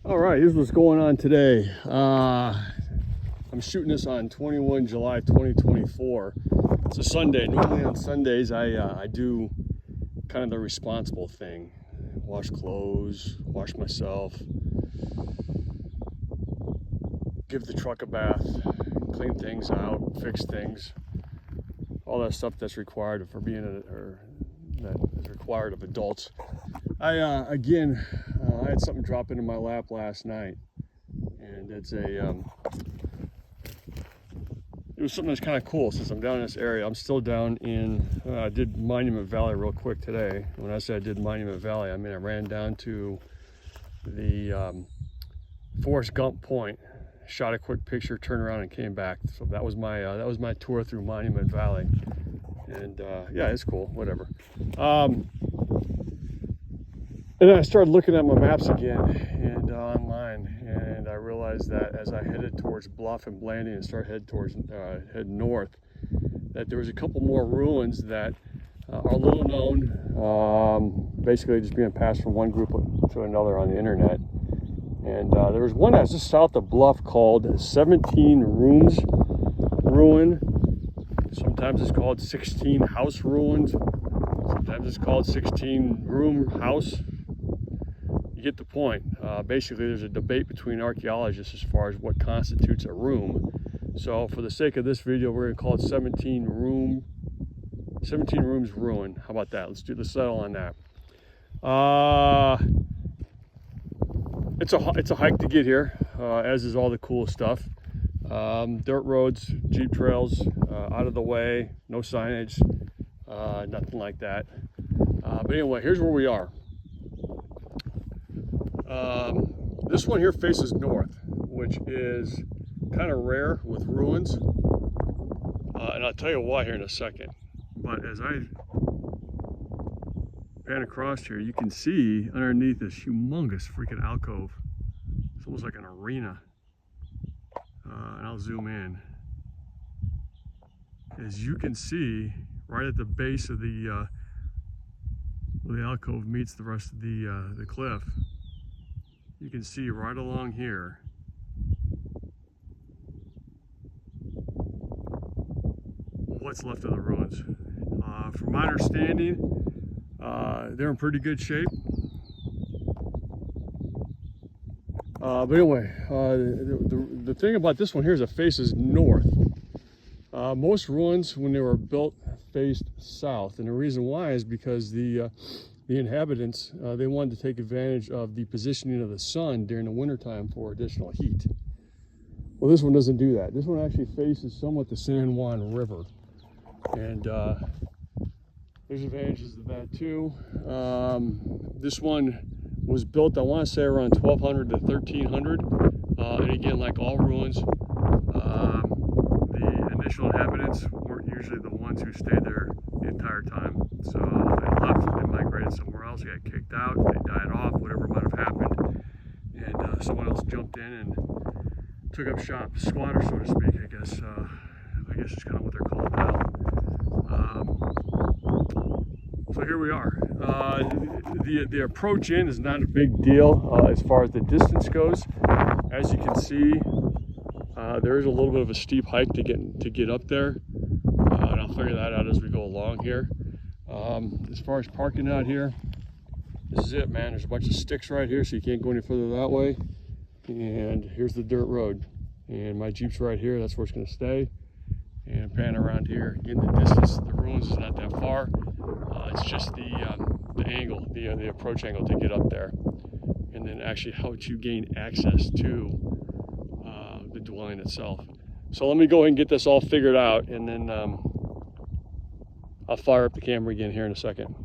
All right, here's what's going on today. I'm shooting this on 21 July 2024. It's a Sunday. Normally on Sundays I do kind of the responsible thing. Wash clothes, wash myself, give the truck a bath, clean things out, fix things, all that stuff that's required for being that is required of adults. I had something drop into my lap last night, and it was something that's kind of cool. Since I'm down in this area, I'm still down in, I did Monument Valley real quick today. When I say I did Monument Valley, I mean I ran down to the Forrest Gump point, shot a quick picture, turned around and came back. So that was my tour through Monument Valley. And yeah, it's cool, whatever. And then I started looking at my maps again and online, and I realized that as I headed towards Bluff and Blanding and started head north, that there was a couple more ruins that are little known, basically just being passed from one group to another on the internet. And there was one that's just south of Bluff called 17 Rooms Ruin. Sometimes it's called 16 House Ruins. Sometimes it's called 16 Room House. You get the point. Basically, there's a debate between archaeologists as far as what constitutes a room. So for the sake of this video, we're going to call it 17 Rooms Ruin. How about that? Let's settle on that. It's a hike to get here, as is all the cool stuff. Dirt roads, Jeep trails, out of the way, no signage, nothing like that. But anyway, here's where we are. This one here faces north, which is kind of rare with ruins, and I'll tell you why here in a second. But as I pan across here, you can see underneath this humongous freaking alcove. It's almost like an arena. And I'll zoom in. As you can see, right at the base of where the alcove meets the rest of the cliff, you can see right along here what's left of the ruins. From my understanding, they're in pretty good shape. But anyway, the thing about this one here is it faces north. Most ruins, when they were built, faced south, and the reason why is because the inhabitants, they wanted to take advantage of the positioning of the sun during the wintertime for additional heat. Well, this one doesn't do that. This one actually faces somewhat the San Juan River, and there's advantages to that too. This one was built, I want to say, around 1200 to 1300, and again, like all ruins, the initial inhabitants weren't usually the ones who stayed there the entire time. So they left, they migrated somewhere else, they got kicked out, they died off, whatever might have happened, and someone else jumped in and took up shop, squatter, so to speak. I guess it's kind of what they're called now. So here we are. The approach in is not a big deal as far as the distance goes. As you can see, there is a little bit of a steep hike to get up there, and I'll figure that out as we go along here. As far as parking out here, this is it, man. There's a bunch of sticks right here, so you can't go any further that way. And here's the dirt road, and my Jeep's right here. That's where it's going to stay. And pan around here. Again, the distance, the ruins is not that far. It's just the angle, the approach angle to get up there, and then actually helps you gain access to the dwelling itself. So let me go ahead and get this all figured out, and then I'll fire up the camera again here in a second.